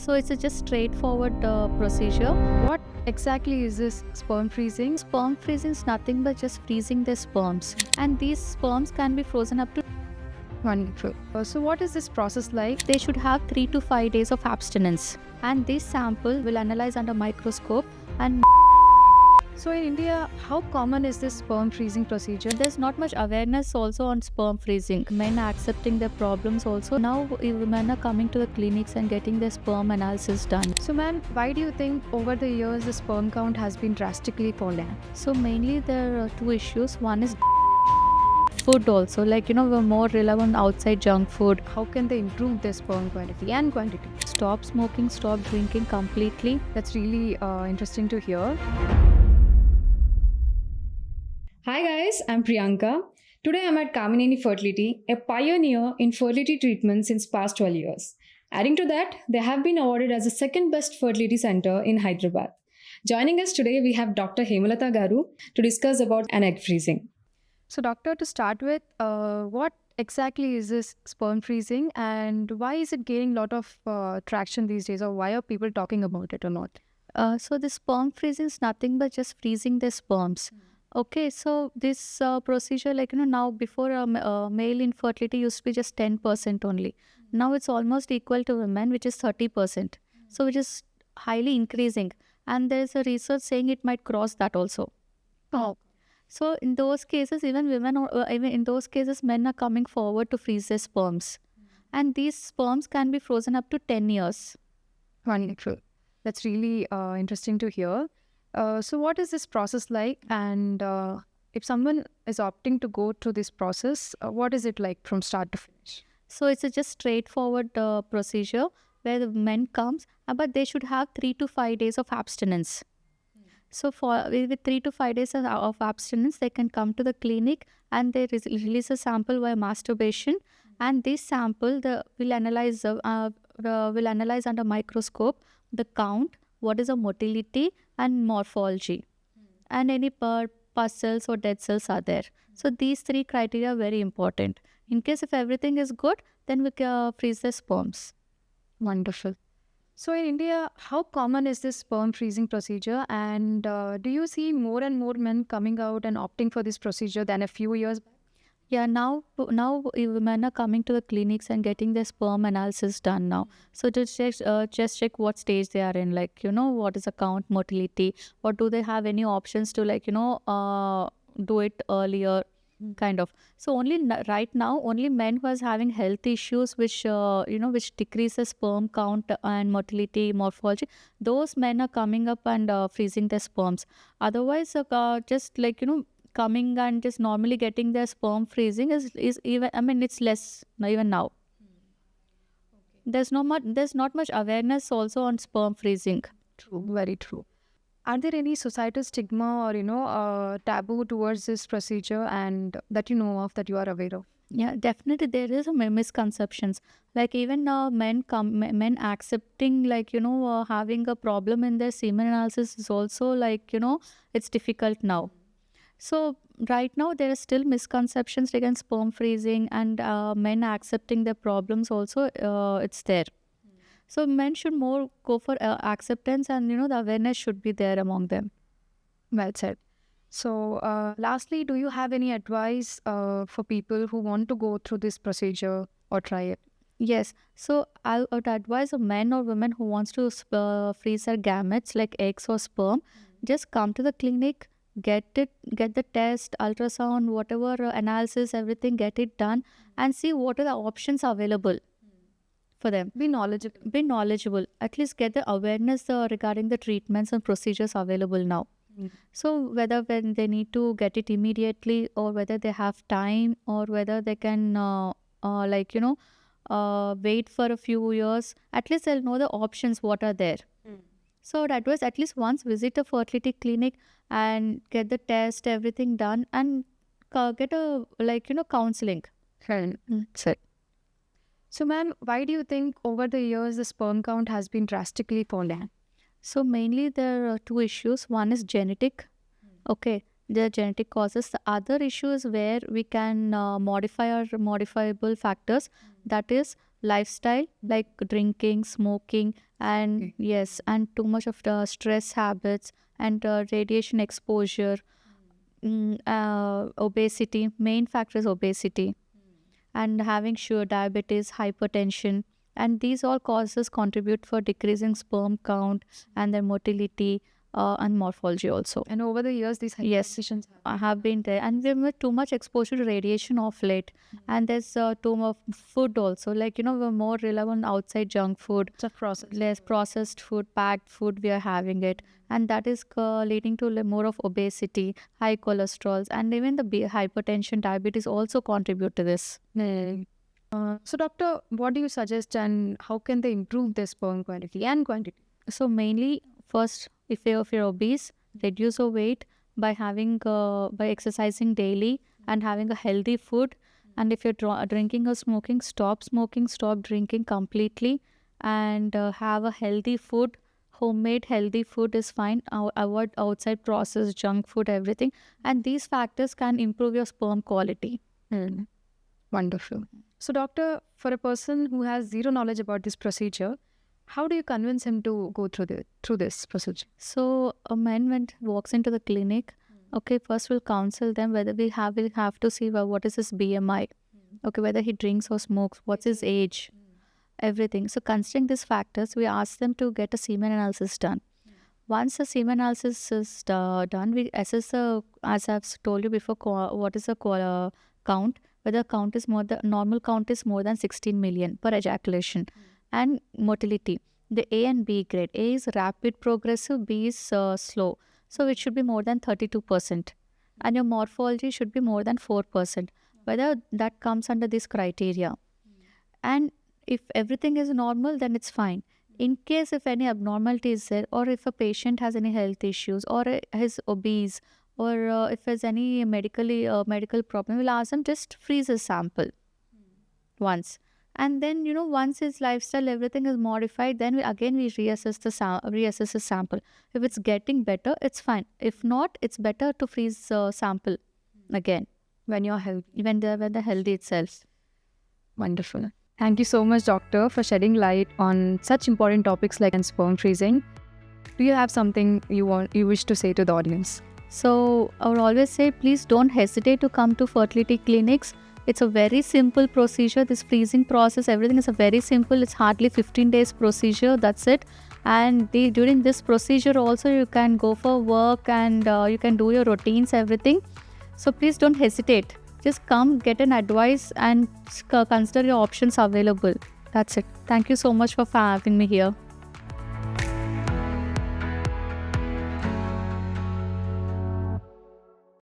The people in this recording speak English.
So it's a just straightforward procedure. What exactly is this sperm freezing? Sperm freezing is nothing but just freezing the sperms, and these sperms can be frozen up to. Wonderful. So what is this process like? They should have 3 to 5 days of abstinence, and this sample will analyze under microscope. And So in India, how common is this sperm freezing procedure? there's not much awareness also on sperm freezing. Men are accepting their problems also. Now men are coming to the clinics and getting their sperm analysis done. So ma'am, why do you think over the years the sperm count has been drastically falling? So mainly there are two issues. One is food also, like we're more reliant on outside junk food. How can they improve their sperm quality and quantity? Stop smoking, stop drinking completely. That's really interesting to hear. Hi guys, I'm Priyanka. Today I'm at Kamenani Fertility, a pioneer in fertility treatment since past 12 years. Adding to that, they have been awarded as the second best fertility center in Hyderabad. Joining us today, we have Dr. Hemalata Garu to discuss about an egg freezing. So doctor, to start with, what exactly is this sperm freezing and why is it gaining a lot of traction these days, or why are people talking about it or not? So the sperm freezing is nothing but just freezing the sperms. Okay, so this procedure, now before male infertility used to be just 10% only. Now it's almost equal to women, which is 30%. So which is highly increasing. And there's a research saying it might cross that also. Oh. So in those cases, even women, or even in those cases, men are coming forward to freeze their sperms. And these sperms can be frozen up to 10 years. Wonderful. That's really interesting to hear. So what is this process like? And if someone is opting to go through this process, what is it like from start to finish? So it's a just straightforward procedure where the men comes, but they should have 3 to 5 days of abstinence. So with 3 to 5 days of abstinence, they can come to the clinic and they release a sample via masturbation. And this sample will analyze under microscope the count, what is the motility and morphology, and any pus cells or dead cells are there. So these three criteria are very important. In case if everything is good, then we can freeze the sperms. Wonderful. So in India, how common is this sperm freezing procedure, and do you see more and more men coming out and opting for this procedure than a few years back? Yeah, now men are coming to the clinics and getting their sperm analysis done now. So just check what stage they are in, what is the count, motility, or do they have any options to do it earlier, kind of. So right now only men who is having health issues which which decreases sperm count and motility, morphology, those men are coming up and freezing their sperms. Otherwise just coming and just normally getting their sperm freezing is even, it's less even now. There's not much awareness also on sperm freezing. True, very true. Are there any societal stigma or taboo towards this procedure and that you know of, that you are aware of? Yeah, definitely there is a misconceptions. Like even men accepting having a problem in their semen analysis is also it's difficult now. So right now there are still misconceptions against sperm freezing, and men accepting their problems also it's there. So men should more go for acceptance, and the awareness should be there among them. Well said. So lastly, do you have any advice for people who want to go through this procedure or try it? Yes. So I would advise a man or woman who wants to freeze their gametes like eggs or sperm, just come to the clinic, get the test, ultrasound, whatever analysis, everything, get it done and see what are the options available for them. Be knowledgeable. At least get the awareness regarding the treatments and procedures available now. So whether when they need to get it immediately, or whether they have time, or whether they can wait for a few years, at least they'll know the options what are there. So that was at least once visit a fertility clinic and get the test, everything done, and get a counseling. That's it. So ma'am, why do you think over the years the sperm count has been drastically falling? So mainly there are two issues. One is genetic. Okay, the genetic causes. The other issue is where we can modify our modifiable factors. That is lifestyle like drinking, smoking, and Okay. yes, and too much of the stress habits and radiation exposure, obesity. Main factor is obesity, and having sugar, diabetes, hypertension, and these all causes contribute for decreasing sperm count and their motility and morphology also. And over the years, these Yes, hypertensions I have been there, and we've with too much exposure to radiation of late, and there's too much food also. Like we're more reliant on outside junk food, it's a process. less processed food, packed food. We are having it, and that is leading to more of obesity, high cholesterols, and even the hypertension, diabetes also contribute to this. So, doctor, what do you suggest, and how can they improve their sperm quality and quantity? So mainly, first, if you're obese, reduce your weight by having by exercising daily and having a healthy food. And if you're drinking or smoking, stop drinking completely, and have a healthy food. Homemade healthy food is fine. Avoid outside processed junk food, everything, and these factors can improve your sperm quality. Wonderful. So, doctor, for a person who has zero knowledge about this procedure, how do you convince him to go through this procedure? So a man when walks into the clinic, okay, first we'll counsel them whether we'll have to see what is his BMI, okay, whether he drinks or smokes, what's his age, everything. So considering these factors, we ask them to get a semen analysis done. Once the semen analysis is done, we assess as I've told you before, what is the count, whether count is normal count is more than 16 million per ejaculation, and motility. The A and B grade. A is rapid progressive, B is slow. So it should be more than 32%. And your morphology should be more than 4%. Whether that comes under this criteria. And if everything is normal, then it's fine. In case if any abnormality is there, or if a patient has any health issues, or is obese, or if there's any medical problem, we'll ask them just freeze a sample once. And then once his lifestyle everything is modified, then we reassess the sample. If it's getting better, it's fine. If not, it's better to freeze sample again When you're healthy. when they're healthy itself. Wonderful. Thank you so much, doctor, for shedding light on such important topics like sperm freezing. Do you have something you wish to say to the audience? So I would always say, please don't hesitate to come to fertility clinics. It's a very simple procedure. This freezing process, everything is a very simple. It's hardly 15 days procedure. That's it. And during this procedure also, you can go for work, and you can do your routines, everything. So please don't hesitate. Just come, get an advice, and consider your options available. That's it. Thank you so much for having me here.